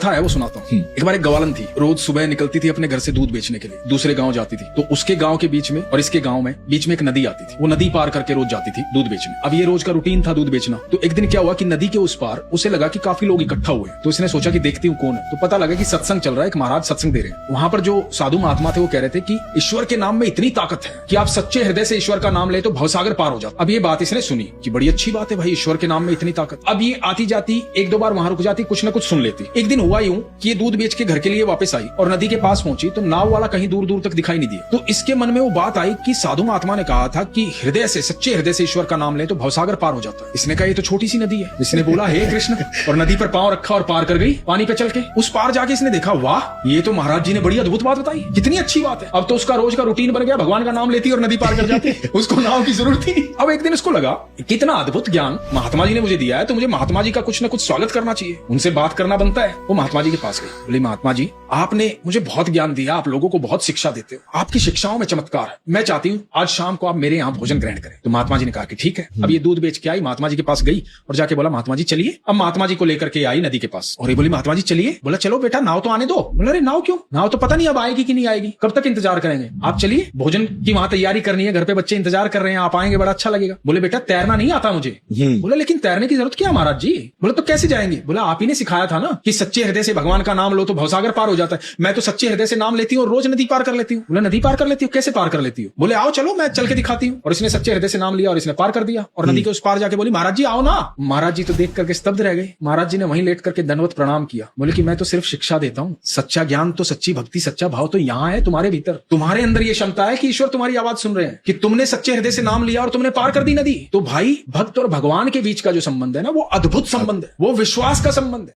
कथा है वो सुनाता हूँ। एक बार एक ग्वालन थी, रोज सुबह निकलती थी अपने घर से दूध बेचने के लिए, दूसरे गांव जाती थी। तो उसके गांव के बीच में और इसके गांव में बीच में एक नदी आती थी। वो नदी पार करके रोज जाती थी दूध बेचने। अब ये रोज का रूटीन था दूध बेचना। तो एक दिन क्या हुआ कि नदी के उस पार उसे लगा कि काफी लोग इकट्ठा हुए। तो इसने सोचा कि देखती हूँ कौन है। तो पता लगा कि सत्संग चल रहा है, एक महाराज सत्संग दे रहे हैं। वहां पर जो साधु महात्मा थे वो कह रहे थे कि ईश्वर के नाम में इतनी ताकत है कि आप सच्चे हृदय से ईश्वर का नाम ले तो भवसागर पार हो जाता। अब ये बात इसने सुनी कि बड़ी अच्छी बात है भाई, ईश्वर के नाम में इतनी ताकत। अब ये आती जाती एक दो बार वहां रुक जाती, कुछ न कुछ सुन लेती। एक दिन हुआ यूं कि ये दूध बेच के घर के लिए वापस आई और नदी के पास पहुंची तो नाव वाला कहीं दूर दूर तक दिखाई नहीं दिया। तो इसके मन में वो बात आई कि साधु महात्मा ने कहा था कि हृदय से, सच्चे हृदय से ईश्वर का नाम ले तो भवसागर पार हो जाता है। इसने कहा ये तो छोटी सी नदी है। इसने बोला हे कृष्ण, और नदी पर पांव रखा और पार कर गई पानी पे चल के। उस पार जाके इसने देखा, वाह ये तो महाराज जी ने बड़ी अद्भुत बात बताई, कितनी अच्छी बात है। अब तो उसका रोज का रूटीन बन गया, भगवान का नाम लेती और नदी पार कर जाती। उसको नाव की जरूरत थी। अब एक दिन उसको लगा कितना अद्भुत ज्ञान महात्मा जी ने मुझे दिया है, तो मुझे महात्मा जी का कुछ न कुछ स्वागत करना चाहिए, उनसे बात करना बनता है। वो महात्मा जी के पास गई, बोली महात्मा जी आपने मुझे बहुत ज्ञान दिया, आप लोगों को बहुत शिक्षा देते हो, आपकी शिक्षाओं में चमत्कार है। मैं चाहती हूँ आज शाम को आप मेरे यहाँ भोजन ग्रहण करें। तो महात्मा जी ने कहा कि ठीक है। अब ये दूध बेच के आई, महात्मा जी के पास गई और जाके बोला महात्मा जी चलिए। अब महात्मा जी को लेकर के आई नदी के पास और ये बोली महात्मा जी चलिए। बोला चलो बेटा, नाव तो आने दो। बोला अरे नाव क्यों, नाव तो पता नहीं अब आएगी कि नहीं आएगी, कब तक इंतजार करेंगे, आप चलिए, भोजन की वहां तैयारी करनी है, घर पे बच्चे इंतजार कर रहे हैं, आप आएंगे बड़ा अच्छा लगेगा। बोले बेटा तैरना नहीं आता मुझे। बोला लेकिन तैरने की जरूरत क्या महाराज जी। बोला तो कैसे जाएंगे। बोला आप ही ने सिखाया था ना कि सच्चे हृदय से भगवान का नाम लो तो भवसागर पार हो जाता है। मैं तो सच्चे हृदय से नाम लेती हूँ और रोज नदी पार कर लेती हूँ। बोला नदी पार कर लेती हूँ, कैसे पार कर लेती हूँ। बोले आओ चलो मैं चल के दिखाती हूँ। और इसने सच्चे हृदय से नाम लिया और इसने पार कर दिया और नदी के उस पार जाके बोली महाराज जी आओ ना। महाराज जी तो देख करके स्तब्ध रह गए। महाराज जी ने वहीं लेट करके दंडवत प्रणाम किया। बोले कि मैं तो सिर्फ शिक्षा देता हूँ, सच्चा ज्ञान तो, सच्ची भक्ति, सच्चा भाव तो यहाँ है तुम्हारे भीतर। तुम्हारे अंदर ये क्षमता है कि ईश्वर तुम्हारी आवाज सुन रहे हैं, कि तुमने सच्चे हृदय से नाम लिया और तुमने पार कर दी नदी। तो भाई भक्त और भगवान के बीच का जो संबंध है ना, वो अद्भुत संबंध है, वो विश्वास का संबंध है।